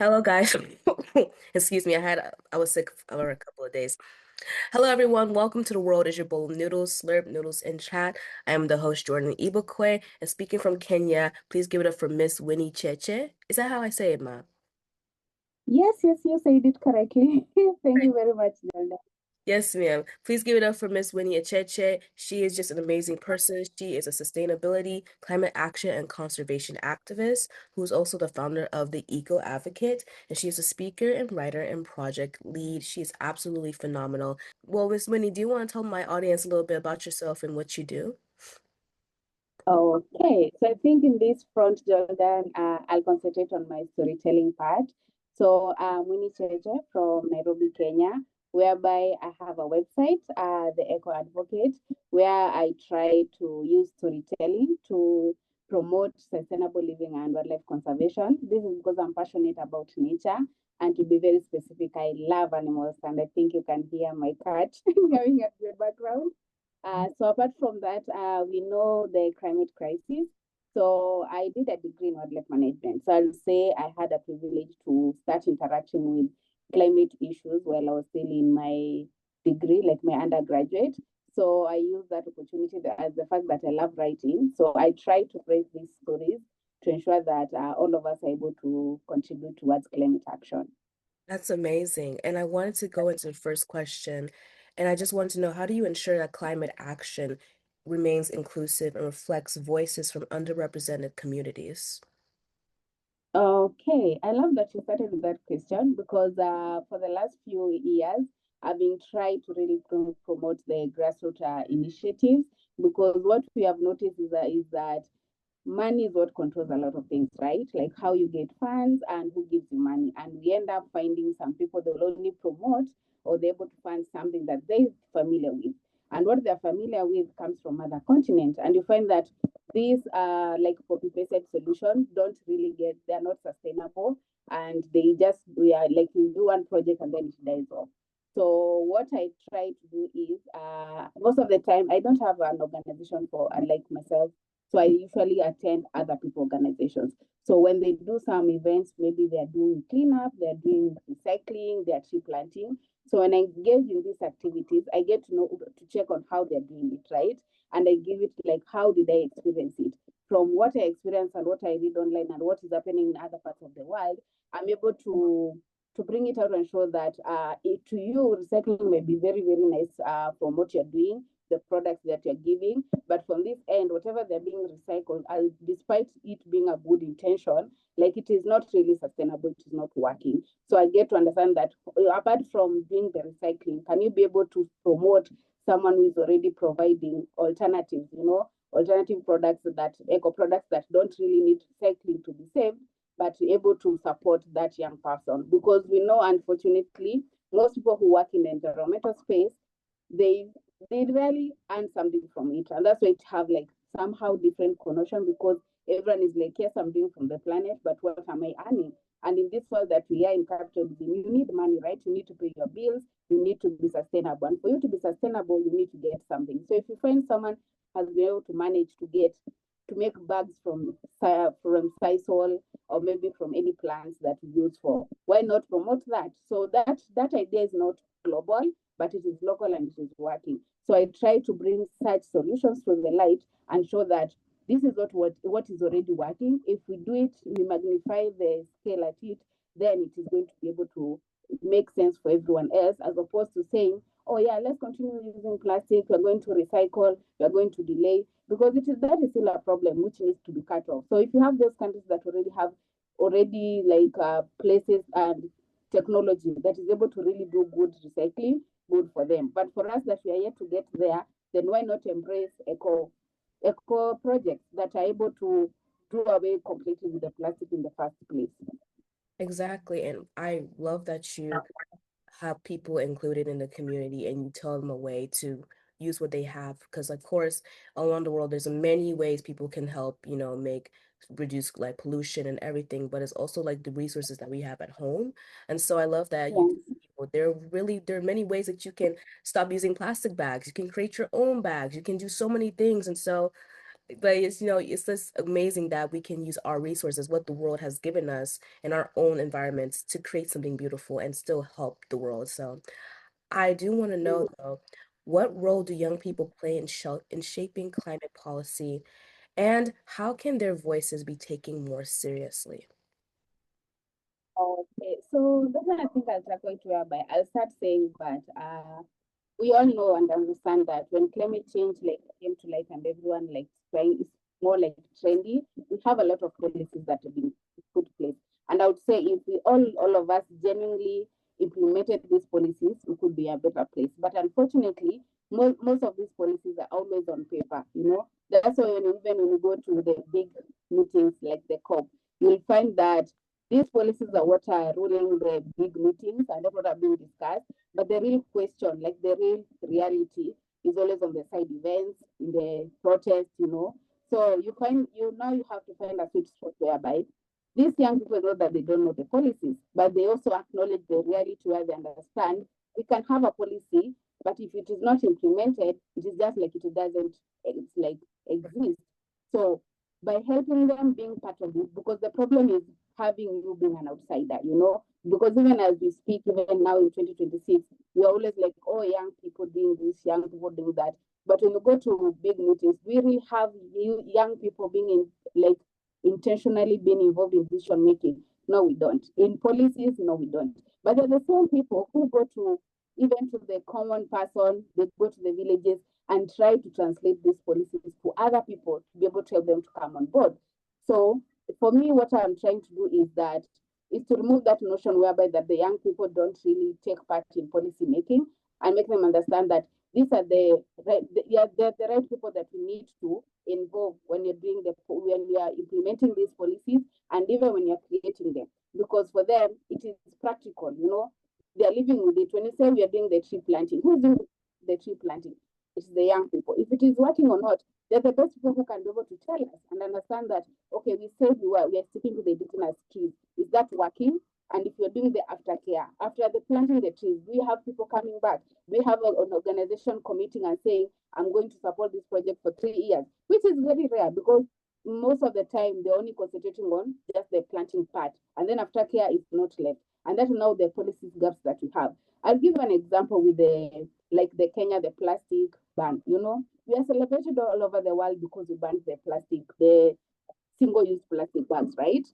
Hello, guys. Excuse me, I was sick for a couple of days. Hello, everyone. Welcome to The World is Your Bowl of Noodles, Slurp Noodles in Chat. I am the host, Jordan Ibukwe, and speaking from Kenya, please give it up for Miss Winnie Cheche. Is that how I say it, ma? Yes, you said it correctly. Thank you very much, Zelda. Yes, ma'am. Please give it up for Miss Winnie Cheche. She is just an amazing person. She is a sustainability, climate action, and conservation activist who's also the founder of the EcoAdvocate. And she is a speaker and writer and project lead. She is absolutely phenomenal. Well, Miss Winnie, do you want to tell my audience a little bit about yourself and what you do? Okay, so I think in this front, Jordan, I'll concentrate on my storytelling part. So I'm Winnie Cheche from Nairobi, Kenya, whereby I have a website, the Eco Advocate, where I try to use storytelling to promote sustainable living and wildlife conservation. This is because I'm passionate about nature. And to be very specific, I love animals, and I think you can hear my cat going at the background. So apart from that, we know the climate crisis. So I did a degree in wildlife management. So I'll say I had a privilege to start interaction with climate issues while I was still in my degree, like my undergraduate. So I use that opportunity as the fact that I love writing. So I try to break these stories to ensure that all of us are able to contribute towards climate action. That's amazing. And I wanted to go into the first question, and I just wanted to know how do you ensure that climate action remains inclusive and reflects voices from underrepresented communities? Okay, I love that you started with that question because for the last few years, I've been trying to really promote the grassroots initiatives because what we have noticed is that money is what controls a lot of things, right? Like how you get funds and who gives you money. And we end up finding some people that will only promote or they're able to fund something that they're familiar with. And what they're familiar with comes from other continents. And you find that these like copy-pasted solutions don't really get, they're not sustainable. And we are like you do one project and then it dies off. So what I try to do is most of the time I don't have an organization for like myself, so I usually attend other people organizations. So when they do some events, maybe they're doing cleanup, they're doing recycling, they're tree planting. So when I engage in these activities, I get to know to check on how they're doing it, right? And I give it like how did I experience it? From what I experience and what I read online and what is happening in other parts of the world, I'm able to bring it out and show that to you, recycling may be very, very nice from what you're doing, the products that you're giving. But from this end, whatever they're being recycled, despite it being a good intention, like it is not really sustainable, it is not working. So I get to understand that apart from doing the recycling, can you be able to promote someone who is already providing alternatives, alternative products that eco products that don't really need recycling to be saved, but able to support that young person because we know unfortunately most people who work in the environmental space they they rarely earn something from it. And that's why it have like somehow different connotation because everyone is like, yes, I'm doing from the planet, but what am I earning? And in this world that we are in capitalism, you need money, right? You need to pay your bills, you need to be sustainable. And for you to be sustainable, you need to get something. So if you find someone has been able to manage to make bags from sisal or maybe from any plants that we use for, why not promote that? So that idea is not global, but it is local and it is working. So I try to bring such solutions to the light and show that this is what is already working. If we do it, we magnify the scale at it, then it is going to be able to make sense for everyone else, as opposed to saying, oh yeah, let's continue using plastic, we're going to recycle, we're going to delay, because that is still a problem which needs to be cut off. So if you have those countries that already have already like places and technology that is able to really do good recycling, good for them. But for us that we are yet to get there, then why not embrace eco projects that are able to do away completely with the plastic in the first place? Exactly. And I love that you have people included in the community and you tell them a way to use what they have because of course around the world there's many ways people can help make reduce like pollution and everything, but it's also like the resources that we have at home. And so I love that you tell Yes. people there are many ways that you can stop using plastic bags, you can create your own bags, you can do so many things. And so But it's, it's just amazing that we can use our resources, what the world has given us in our own environments to create something beautiful and still help the world. So I do want to know though, what role do young people play in shaping climate policy, and how can their voices be taken more seriously? Okay, so then I think I'll tackle it whereby I'll start saying that we all know and understand that when climate change like came to light and everyone like trying is more like trendy, we have a lot of policies that have been put in place. And I would say if we all of us genuinely implemented these policies, we could be a better place. But unfortunately, most of these policies are always on paper, you know. That's why even when we go to the big meetings like the COP, you'll find that these policies are what are ruling the big meetings and that's what are being discussed. But the real question, like the real reality, is always on the side events, in the protests, you know. So you have to find a sweet spot whereby these young people know that they don't know the policies, but they also acknowledge the reality where they understand we can have a policy, but if it is not implemented, it is just like it doesn't it's like exist. So by helping them being part of it, because the problem is having you being an outsider, you know, because even as we speak, even now in 2026, we're always like, oh, young people doing this, young people doing that. But when you go to big meetings, we really have young people being in like intentionally being involved in decision making. No, we don't. In policies, no, we don't. But they're the same people who go to even to the common person, they go to the villages and try to translate these policies to other people to be able to help them to come on board. So for me, what I'm trying to do is to remove that notion whereby that the young people don't really take part in policy making and make them understand that these are the right people that we need to involve when you're implementing these policies and even when you're creating them. Because for them it is practical, you know, they're living with it. When you say we are doing the tree planting, who's doing the tree planting? It's the young people. If it is working or not, they're the best people who can be able to tell us and understand that, okay, we said we are sticking to the indigenous trees. Is that working? And if you're doing the aftercare, after the planting the trees, we have people coming back. We have an organization committing and saying, I'm going to support this project for 3 years, which is very rare because most of the time they're only concentrating on just the planting part. And then aftercare is not left. And that's now the policy gaps that we have. I'll give you an example with the Kenya, the plastic ban. You know, we are celebrated all over the world because we banned the single-use plastic bags, right?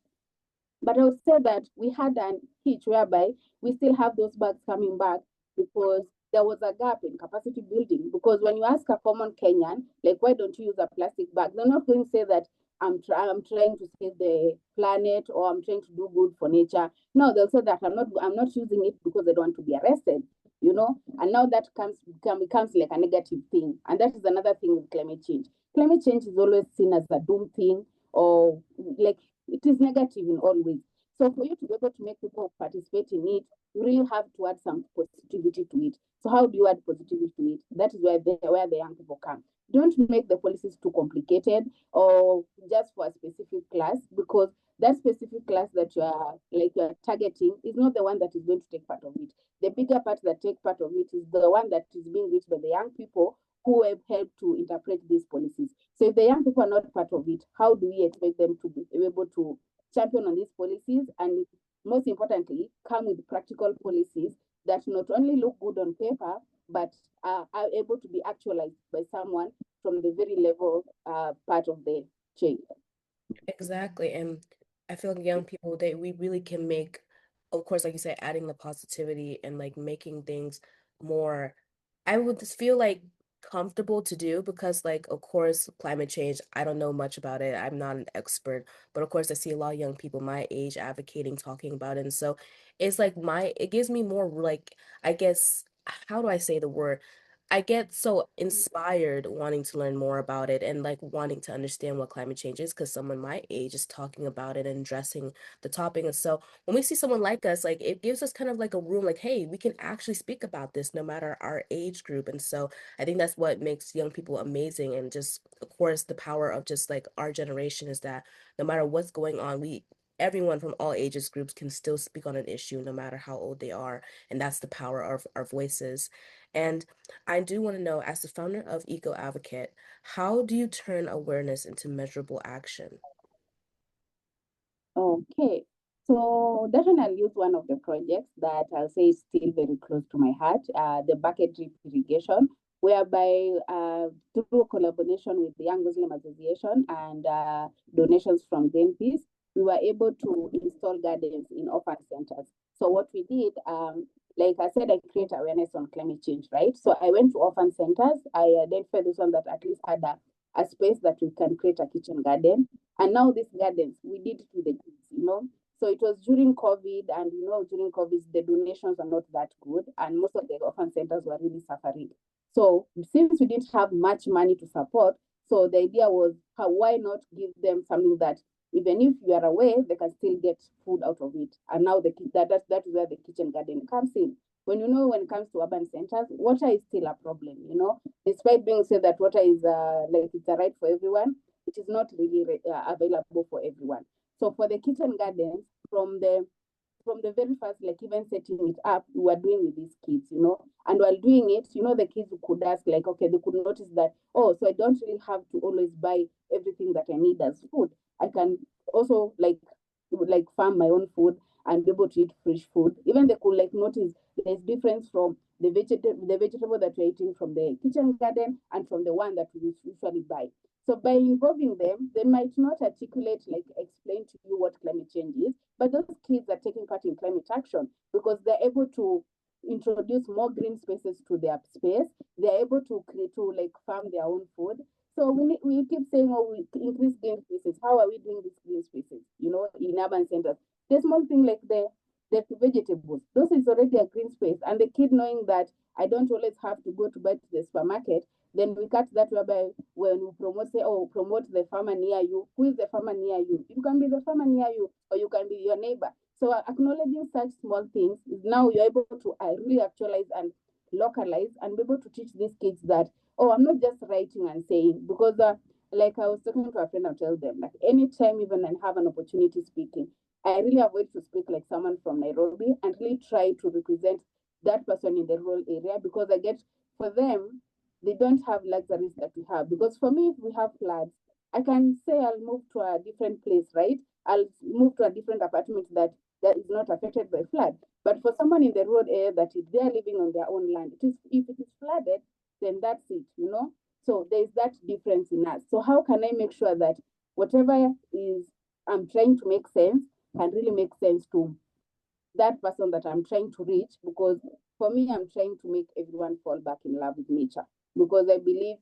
But I would say that we had an hitch whereby we still have those bags coming back because there was a gap in capacity building. Because when you ask a common Kenyan, like, why don't you use a plastic bag? They're not going to say that I'm trying to save the planet or I'm trying to do good for nature. No, they'll say that I'm not using it because they don't want to be arrested, you know. And now that becomes like a negative thing. And that is another thing with climate change. Climate change is always seen as a doom thing or like it is negative in all ways. So for you to be able to make people participate in it, you really have to add some positivity to it. So how do you add positivity to it? That is where the young people come. Don't make the policies too complicated or just for a specific class because that specific class that you're targeting is not the one that is going to take part of it. The bigger part that take part of it is the one that is being reached by the young people who have helped to interpret these policies. So if the young people are not part of it, how do we expect them to be able to champion on these policies and most importantly, come with practical policies that not only look good on paper, but are able to be actualized by someone from the very level part of the chain. Exactly. And I feel like young people, we really can make, of course, like you said, adding the positivity and like making things more, I would just feel like comfortable to do because like of course climate change, I don't know much about it. I'm not an expert, but of course I see a lot of young people my age advocating, talking about it. And so it's like it gives me more like, I guess, how do I say the word? I get so inspired wanting to learn more about it and like wanting to understand what climate change is because someone my age is talking about it and addressing the topic. And so when we see someone like us, like it gives us kind of like a room, like, hey, we can actually speak about this no matter our age group. And so I think that's what makes young people amazing. And just, of course, the power of just like our generation is that no matter what's going on, everyone from all ages groups can still speak on an issue no matter how old they are, and that's the power of our voices. And I do want to know, as the founder of EcoAdvocate, how do you turn awareness into measurable action? Okay. So definitely I'll use one of the projects that I'll say is still very close to my heart, the bucket drip irrigation, whereby through collaboration with the Young Muslim Association and donations from Greenpeace, we were able to install gardens in orphan centers. So what we did, like I said, I create awareness on climate change, right? So I went to orphan centers. I identified this one that at least had a space that we can create a kitchen garden. And now these gardens, we did to the kids. So it was during COVID, and during COVID, the donations are not that good, and most of the orphan centers were really suffering. So since we didn't have much money to support, so the idea was, why not give them something that even if you are away, they can still get food out of it. And now that is where the kitchen garden comes in. When it comes to urban centers, water is still a problem. Despite being said that water is like it's a right for everyone, it is not really available for everyone. So for the kitchen gardens, from the very first, like even setting it up, we were doing with these kids. And while doing it, the kids could ask, like, okay, they could notice that, oh, so I don't really have to always buy everything that I need as food. I can also like farm my own food and be able to eat fresh food. Even they could like notice there's difference from the vegetable that we're eating from the kitchen garden and from the one that we usually buy. So by involving them, they might not articulate, like explain to you what climate change is, but those kids are taking part in climate action because they're able to introduce more green spaces to their space. They're able to create to like farm their own food. So we keep saying, oh, we increase green spaces. How are we doing these green spaces? In urban centers, the small thing like the vegetables, those is already a green space, and the kid knowing that I don't always have to go to buy to the supermarket. Then we cut that whereby when we promote, say, oh, promote the farmer near you. Who is the farmer near you? You can be the farmer near you, or you can be your neighbor. So acknowledging such small things is now you're able to really actualize and localize and be able to teach these kids that, oh, I'm not just writing and saying, because like I was talking to a friend, I'll tell them, like anytime even I have an opportunity speaking, I really avoid to speak like someone from Nairobi and really try to represent that person in the rural area, because I get, for them, they don't have luxuries that we have. Because for me, if we have floods, I can say I'll move to a different place, right? I'll move to a different apartment that is not affected by flood. But for someone in the road area that if they're living on their own land, if it is flooded, then that's it. So there's that difference in us. So how can I make sure that whatever is I'm trying to make sense can really make sense to that person that I'm trying to reach? Because for me, I'm trying to make everyone fall back in love with nature, because I believe,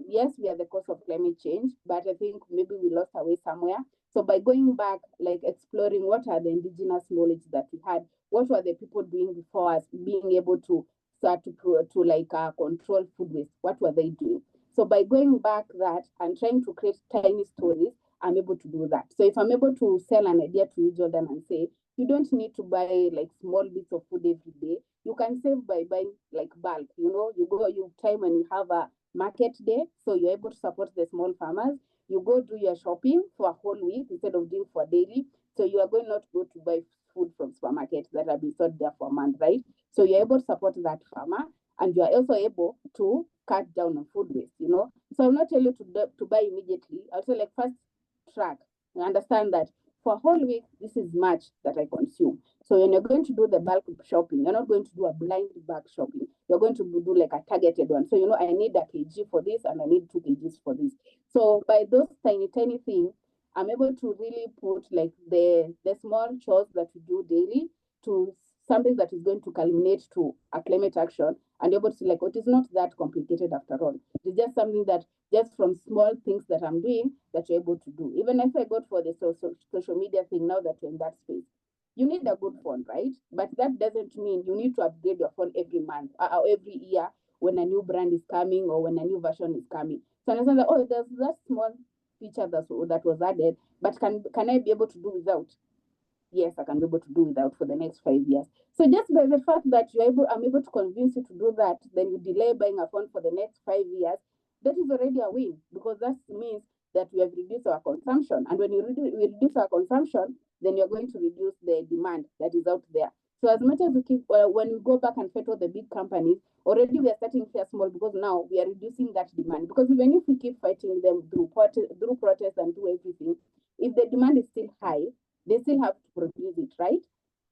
yes, we are the cause of climate change, but I think maybe we lost our way somewhere. So by going back, like exploring what are the indigenous knowledge that we had, what were the people doing before us, being able to start to like control food waste, what were they doing? So by going back that and trying to create tiny stories, I'm able to do that. So if I'm able to sell an idea to you, Jordan, and say, you don't need to buy like small bits of food every day. You can save by buying like bulk. You time when you have a market day, so you're able to support the small farmers. You go do your shopping for a whole week instead of doing for daily. So you are going not to go to buy food from supermarkets that have been stored there for a month, right? So you're able to support that farmer, and you are also able to cut down on food waste. So I'll not tell you to buy immediately. I'll say like first track and understand that for a whole week, this is much that I consume. So when you're going to do the bulk shopping, you're not going to do a blind bulk shopping. You're going to do like a targeted one. So I need a kg for this, and I need 2 kgs for this. So by those tiny things, I'm able to really put like the small chores that we do daily to something that is going to culminate to a climate action, and able to see like, it is not that complicated after all. It's just something that just from small things that I'm doing that you're able to do. Even if I go for the social media thing, now that you're in that space, you need a good phone, right? But that doesn't mean you need to upgrade your phone every month or every year when a new brand is coming or when a new version is coming. So I understand that, oh, there's that small feature that was added, but can I be able to do without? Yes, I can be able to do without for the next 5 years. So just by the fact that I'm able to convince you to do that, then you delay buying a phone for the next 5 years, that is already a win, because that means that we have reduced our consumption. And when we reduce our consumption, then you're going to reduce the demand that is out there. So as much as we keep, when we go back and fight all the big companies, already we are starting here small because now we are reducing that demand. Because even if we keep fighting them through protests and through everything, if the demand is still high, they still have to produce it, right?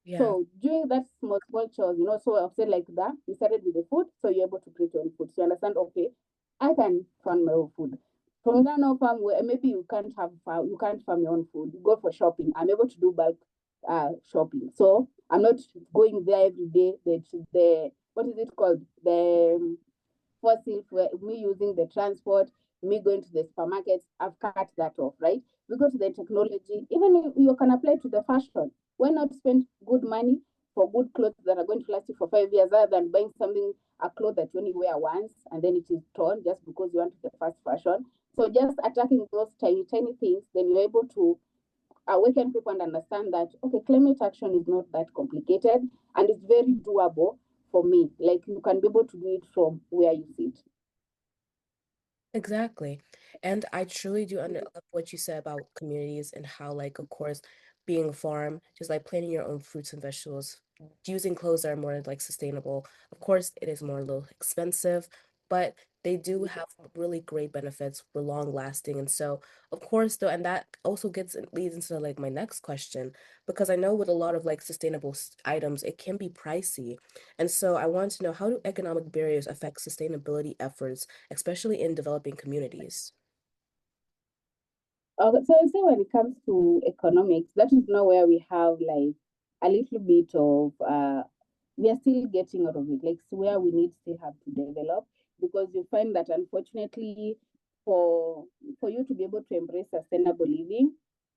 Yeah. So doing that small chores, so I've said like that, you started with the food, so you're able to create your own food. So you understand, okay, I can farm my own food. From that now farm where maybe you can't farm your own food. You go for shopping. I'm able to do bulk shopping. So I'm not going there every day. The what is it called? The fossil fuel, me using the transport, me going to the supermarkets, I've cut that off, right? We go to the technology, even if you can apply to the fashion. Why not spend good money for good clothes that are going to last you for 5 years rather than buying something, a cloth that you only wear once and then it is torn just because you want the fast fashion? So just attacking those tiny things, then you're able to awaken people and understand that okay, climate action is not that complicated and it's very doable for me. Like you can be able to do it from where you sit. Exactly. And I truly do under love what you said about communities and how, like, of course, being a farm, just like planting your own fruits and vegetables, using clothes that are more like sustainable. Of course, it is more a little expensive, but they do have really great benefits for long lasting. And so, of course, though, and that also gets leads into like my next question, because I know with a lot of like sustainable items, it can be pricey. And so I want to know, how do economic barriers affect sustainability efforts, especially in developing communities? So I say when it comes to economics, that is now where we have like a little bit of we are still getting out of it, like so where we need still have to develop because you find that unfortunately for for you to be able to embrace sustainable living,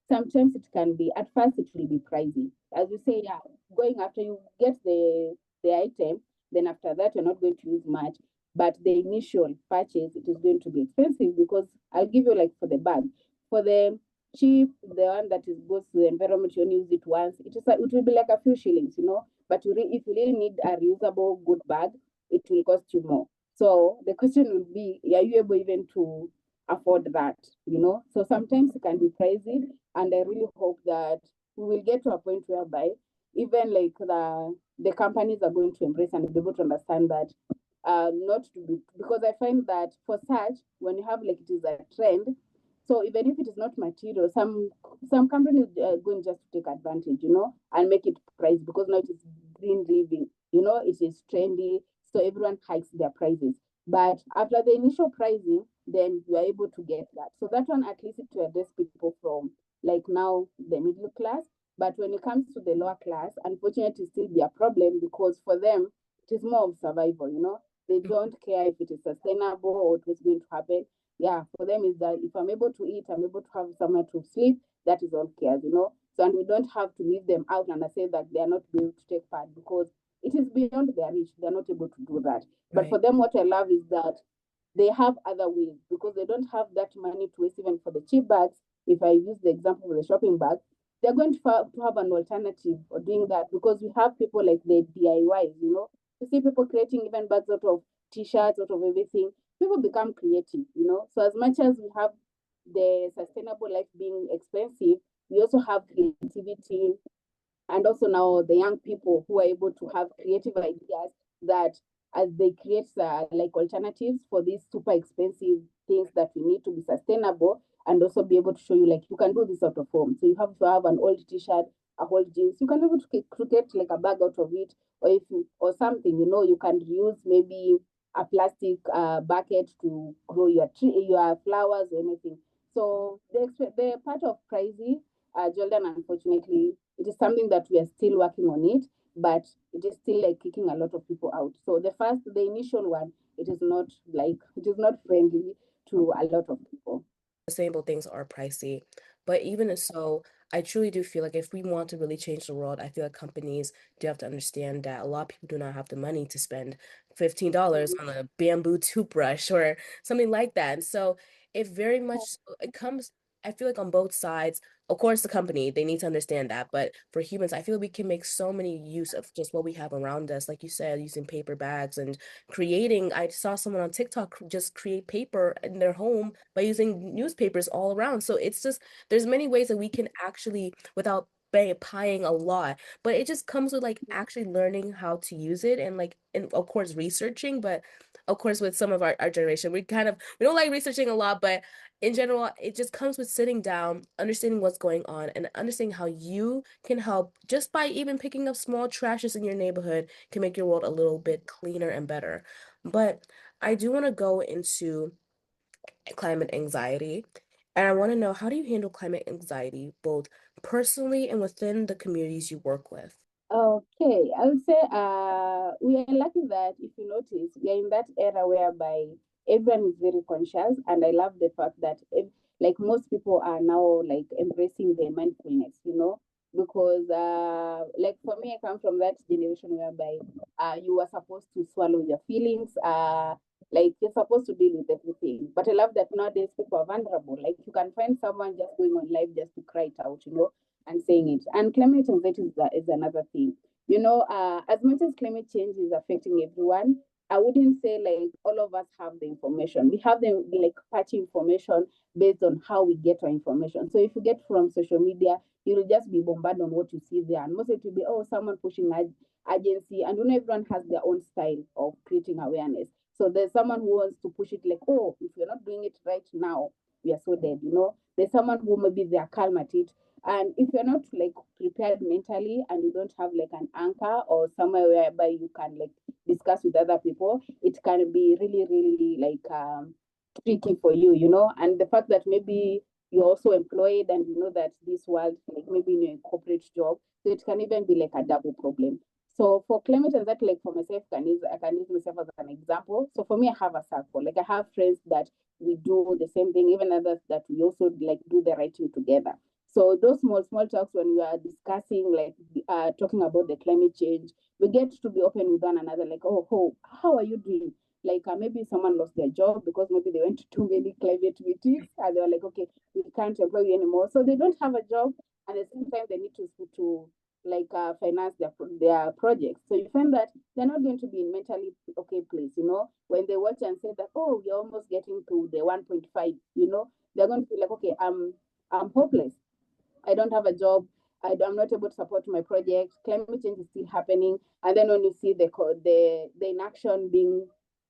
sometimes it can be at first it will be pricey. As you say, yeah, going after you get the item, then after that you're not going to use much. But the initial purchase, it is going to be expensive because I'll give you like for the bag for the cheap, the one that is goes to the environment, you only use it once. It will be like a few shillings. But if you really need a reusable good bag, it will cost you more. So the question will be, are you able even to afford that? So sometimes it can be pricey, and I really hope that we will get to a point whereby even like the companies are going to embrace and be able to understand that not to be because I find that for such when you have like it is a trend, so even if it is not material, some companies are going just to take advantage, and make it price because now it is green living, it is trendy, so everyone hikes their prices. But after the initial pricing, then you are able to get that. So that one at least it to address people from like now the middle class. But when it comes to the lower class, unfortunately, it still be a problem because for them it is more of survival. They don't care if it is sustainable or what's going to happen. Yeah, for them is that if I'm able to eat, I'm able to have somewhere to sleep, that is all cares. So, and we don't have to leave them out and I say that they are not able to take part because it is beyond their reach. They're not able to do that. But Right. for them, what I love is that they have other ways because they don't have that money to waste even for the cheap bags. If I use the example of the shopping bag, they're going to have an alternative for doing that because we have people like the DIYs. You see people creating even bags out of t-shirts, out of everything. People become creative. So as much as we have the sustainable life being expensive, we also have creativity and also now the young people who are able to have creative ideas that as they create like alternatives for these super expensive things that we need to be sustainable and also be able to show you like you can do this out of home. So you have to have an old t-shirt, a old jeans, you can be able to create like a bag out of it, or if you or something, you can reuse maybe a plastic bucket to grow your tree, your flowers or anything. So the part of pricing, Jordan, unfortunately, it is something that we are still working on it, but it is still like kicking a lot of people out. So the initial one, it is not friendly to a lot of people. Sustainable things are pricey. But even so, I truly do feel like if we want to really change the world, I feel like companies do have to understand that a lot of people do not have the money to spend $15 on a bamboo toothbrush or something like that. And so it very much it comes, I feel like on both sides. Of course, the company, they need to understand that. But for humans, I feel we can make so many use of just what we have around us. Like you said, using paper bags and creating. I saw someone on TikTok just create paper in their home by using newspapers all around. So it's just there's many ways that we can actually, without paying a lot, but it just comes with like actually learning how to use it and like, and of course researching. But of course with some of our generation, we don't like researching a lot, but in general it just comes with sitting down, understanding what's going on, and understanding how you can help just by even picking up small trashes in your neighborhood can make your world a little bit cleaner and better. But I do want to go into climate anxiety. And I want to know, how do you handle climate anxiety, both personally and within the communities you work with? Okay, I would say we are lucky that if you notice, we are in that era whereby everyone is very conscious, and I love the fact that like most people are now like embracing the mindfulness, because like for me, I come from that generation whereby you are supposed to swallow your feelings, like you're supposed to deal with everything. But I love that nowadays people are vulnerable. Like you can find someone just going on live just to cry it out, and saying it. And climate anxiety is another thing. As much as climate change is affecting everyone, I wouldn't say like all of us have the information. We have the like patchy information based on how we get our information. So if you get from social media, you'll just be bombarded on what you see there. And most of it will be, oh, someone pushing agency. And everyone has their own style of creating awareness. So there's someone who wants to push it like, oh, if you're not doing it right now, we are so dead. There's someone who maybe they're calm at it, and if you're not like prepared mentally and you don't have like an anchor or somewhere whereby you can like discuss with other people, it can be really, really like tricky for you. And the fact that maybe you're also employed and you know that this world, like maybe in a corporate job, so it can even be like a double problem. So for climate and that, like for myself, I can use myself as an example. So for me, I have a circle. Like I have friends that we do the same thing, even others that we also like do the right thing together. So those small talks when we are discussing, like talking about the climate change, we get to be open with one another. Like, oh, how are you doing? Like maybe someone lost their job because maybe they went to too many climate meetings, and they were like, okay, we can't employ you anymore. So they don't have a job, and at the same time they need to like finance their projects. So you find that they're not going to be in mentally okay place. When they watch and say that, oh, we're almost getting to the 1.5. They're going to be like, okay, I'm hopeless. I don't have a job. I'm not able to support my project. Climate change is still happening. And then when you see the inaction being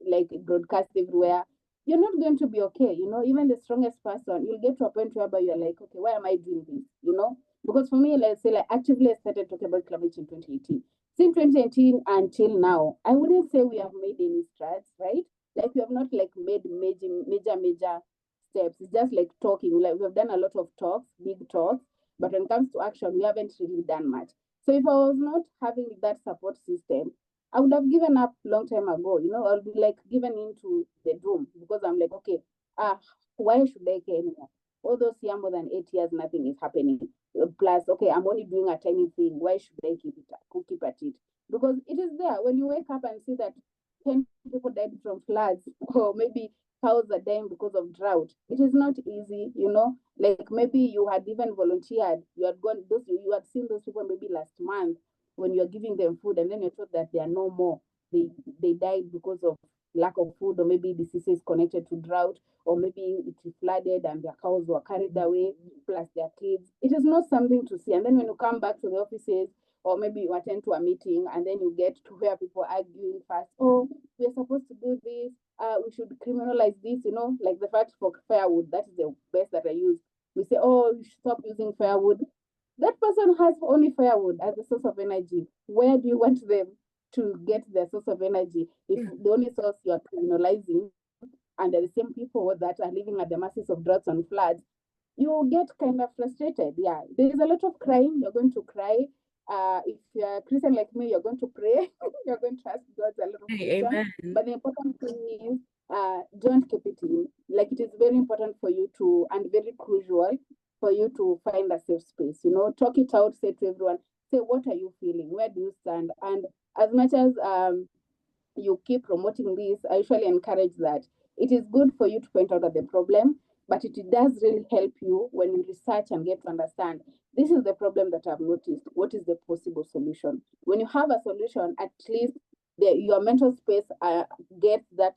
like broadcast everywhere, you're not going to be okay. Even the strongest person, you'll get to a point whereby you're like, okay, why am I doing this? Because for me, let's say, like, actively I started talking about climate change in 2018. Since 2018 until now, I wouldn't say we have made any strides, right? Like we have not like made major steps. It's just like talking. Like we've done a lot of talks, big talks, but when it comes to action, we haven't really done much. So if I was not having that support system, I would have given up long time ago. I'll be like given into the doom because I'm like, okay, why should I care anymore? All those years, more than 8 years, nothing is happening. Plus, okay, I'm only doing a tiny thing. Why should I keep at it? Because it is there. When you wake up and see that 10 people died from floods, or maybe cows are dying because of drought, it is not easy. Like maybe you had even volunteered, you had seen those people maybe last month when you're giving them food, and then you're told that they are no more. They died because of lack of food, or maybe diseases connected to drought, or maybe it flooded and their cows were carried away, plus their kids. It is not something to see. And then when you come back to the offices, or maybe you attend to a meeting, and then you get to hear people arguing fast, oh, we're supposed to do this, we should criminalize this, like the fact for firewood, that is the best that I use. We say, oh, you should stop using firewood. That person has only firewood as a source of energy. Where do you want them to get their source of energy if the only source you're criminalizing, and they're the same people that are living at the masses of droughts and floods? You get kind of frustrated. Yeah, there is a lot of crying. You're going to cry. If you're a Christian like me, you're going to pray. You're going to ask God a lot of Hey, questions. amen. But the important thing is, don't keep it in. Like it is very important for you to, and very crucial for you to find a safe space. Talk it out. Say to everyone, say what are you feeling? Where do you stand? And as much as you keep promoting this, I usually encourage that it is good for you to point out the problem, but it does really help you when you research and get to understand this is the problem that I've noticed. What is the possible solution? When you have a solution, at least your mental space gets that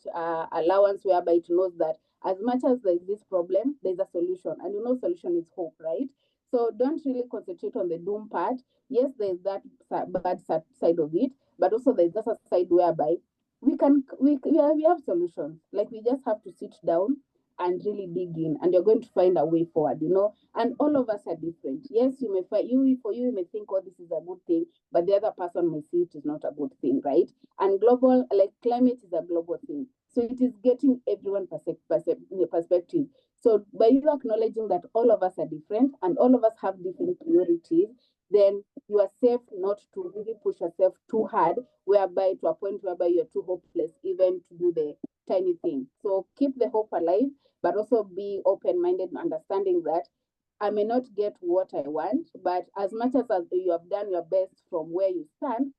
allowance whereby it knows that as much as there's this problem, there's a solution. And solution is hope, right? So don't really concentrate on the doom part. Yes, there's that bad side of it, but also there's just a side whereby we have solutions. Like we just have to sit down and really dig in, and you're going to find a way forward. And all of us are different. Yes, you may find you for you may think, oh, this is a good thing, but the other person may see it is not a good thing, right? And global, like climate, is a global thing, so it is getting everyone perspective. So by you acknowledging that all of us are different and all of us have different priorities, then you are safe not to really push yourself too hard, whereby to a point whereby you're too hopeless even to do the tiny thing. So keep the hope alive, but also be open-minded, understanding that I may not get what I want, but as much as you have done your best from where you stand,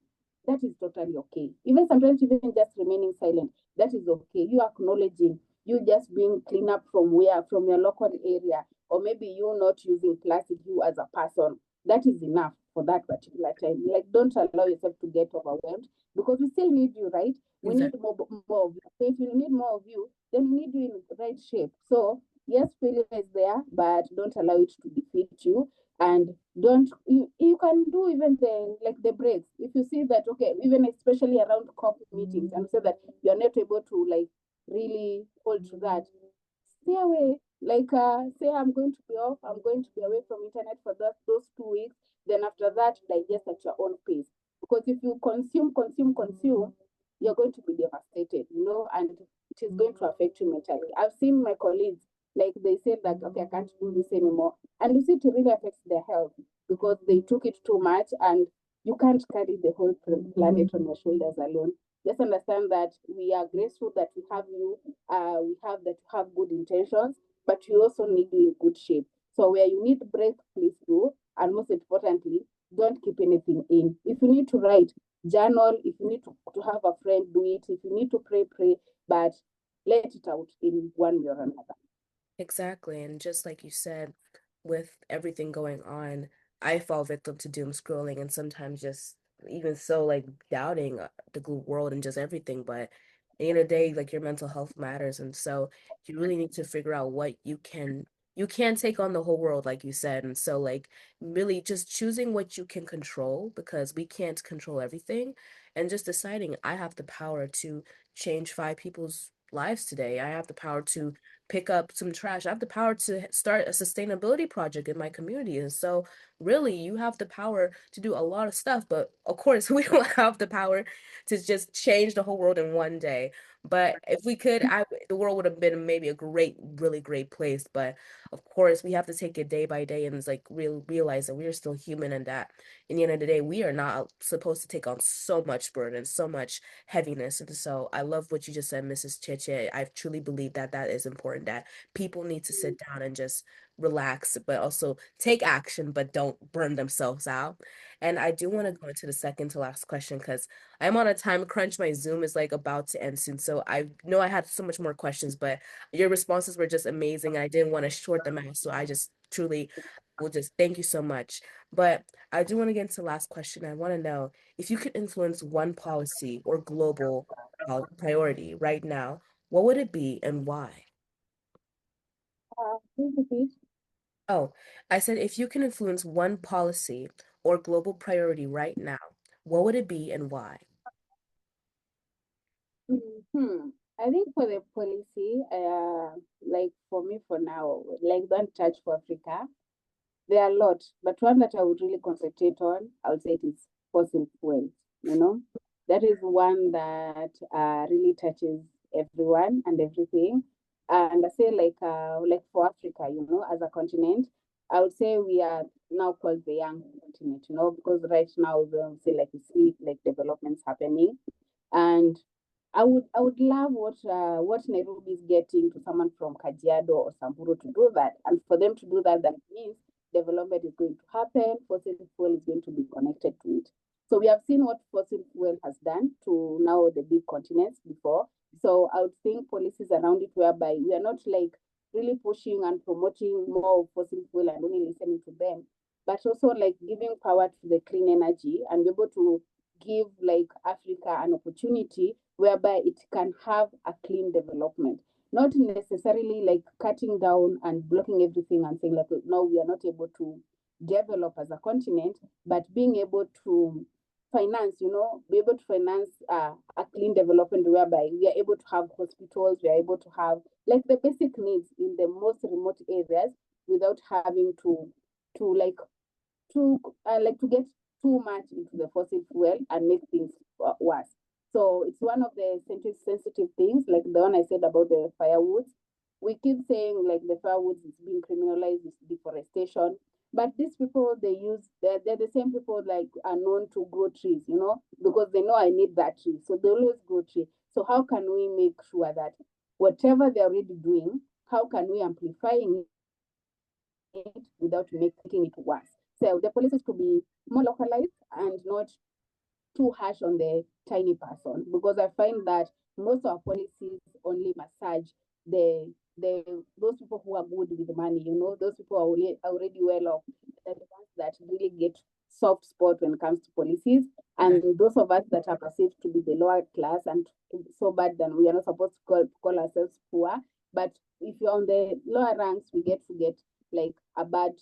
that is totally okay. Even sometimes, even just remaining silent, that is okay. You acknowledging, you just being clean up from your local area, or maybe you not using plastic, you as a person, that is enough for that particular time. Like, don't allow yourself to get overwhelmed, because we still need you, right? We need Exactly. more of you. So if you need more of you, then we need you in the right shape. So yes, failure is there, but don't allow it to defeat you. And don't you can do even the breaks. If you see that, okay, even especially around corporate meetings, and say that you're not able to like really hold to that, stay away. Like say I'm going to be off, I'm going to be away from internet for those 2 weeks. Then after that, digest at your own pace. Because if you consume, you're going to be devastated, and it is going to affect you mentally. I've seen my colleagues, like they said that, okay, I can't do this anymore. And you see, it really affects their health because they took it too much, and you can't carry the whole planet on your shoulders alone. Just understand that we are grateful that we have you, we have that you have good intentions, but you also need you in good shape. So where you need break, please do. And most importantly, don't keep anything in. If you need to write, journal. If you need to have a friend, do it. If you need to pray, pray. But let it out in one way or another. Exactly. And just like you said, with everything going on, I fall victim to doom scrolling and sometimes just even so like doubting the world and just everything. But at the end of the day, like your mental health matters. And so you really need to figure out what you can take on the whole world, like you said. And so like really just choosing what you can control because we can't control everything and just deciding I have the power to change 5 people's lives today. I have the power to pick up some trash. I have the power to start a sustainability project in my community. And so, really, you have the power to do a lot of stuff. But of course, we don't have the power to just change the whole world in one day. But if we could, the world would have been maybe a great, really great place. But of course, we have to take it day by day and it's like realize that we are still human and that in the end of the day, we are not supposed to take on so much burden, so much heaviness. And so I love what you just said, Mrs. Cheche. I truly believe that that is important, that people need to sit down and just relax, but also take action, but don't burn themselves out. And I do want to go into the second to last question because I'm on a time crunch. My Zoom is like about to end soon. So I know I had so much more questions, but your responses were just amazing. And I didn't want to short them out. So I just truly will just thank you so much. But I do want to get into the last question. I want to know if you could influence one policy or global priority right now, what would it be and why? Please repeat. Oh, I said if you can influence one policy or global priority right now, what would it be and why? Hmm. I think for the policy, like for me for now, like don't touch for Africa. There are a lot, but one that I would really concentrate on, I would say it is fossil fuels. That is one that really touches everyone and everything. And I say like for Africa, as a continent, I would say we are now called the young continent, because right now we say like we see like developments happening, and I would love what Nairobi is getting to someone from Kajiado or Samburu to do that, and for them to do that, that means development is going to happen. Fossil fuel is going to be connected to it. So we have seen what fossil fuel has done to now the big continents before. So I would think policies around it whereby we are not like really pushing and promoting more fossil fuel and only listening to them, but also like giving power to the clean energy and be able to give like Africa an opportunity whereby it can have a clean development, not necessarily like cutting down and blocking everything and saying like no, we are not able to develop as a continent, but being able to finance, be able to finance a clean development whereby we are able to have hospitals, we are able to have like the basic needs in the most remote areas without having to like to get too much into the fossil fuel and make things worse. So it's one of the sensitive things, like the one I said about the firewoods. We keep saying like the firewoods is being criminalized, it's deforestation. But these people they're the same people like are known to grow trees, because they know I need that tree. So they always grow tree. So how can we make sure that whatever they're already doing, how can we amplifying it without making it worse? So the policies could be more localized and not too harsh on the tiny person, because I find that most of our policies only massage the those people who are good with money, those people are already well off. They're the ones that really get soft spot when it comes to policies. That And those of us that are perceived to be the lower class and so bad, then we are not supposed to call ourselves poor. But if you're on the lower ranks, we get like a bad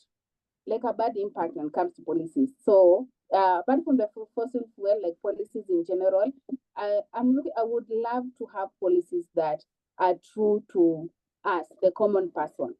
impact when it comes to policies. So apart from the fossil fuel, like policies in general, I would love to have policies that are true to us, the common person.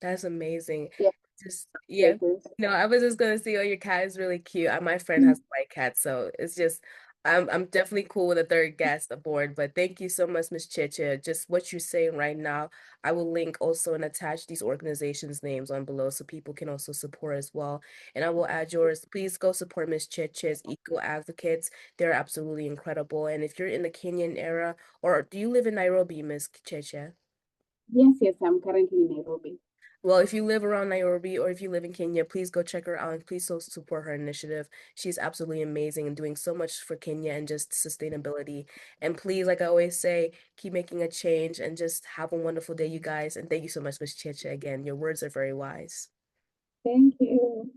that's amazing. Yeah, Just like yeah. this. No, I was just gonna say, oh, your cat is really cute. My friend has a white cat, so it's just I'm definitely cool with a third guest aboard. But thank you so much, Miss Chicha. Just what you're saying right now, I will link also and attach these organizations' names on below so people can also support as well. And I will add yours. Please go support Miss Chicha's Eco Advocates. They're absolutely incredible. And if you're in the Kenyan era, or do you live in Nairobi, Miss Chicha? Yes, yes, I'm currently in Nairobi. Well, if you live around Nairobi or if you live in Kenya, please go check her out and please so support her initiative. She's absolutely amazing and doing so much for Kenya and just sustainability. And please, like I always say, keep making a change and just have a wonderful day, you guys. And thank you so much, Miss Chicha, again. Your words are very wise. Thank you.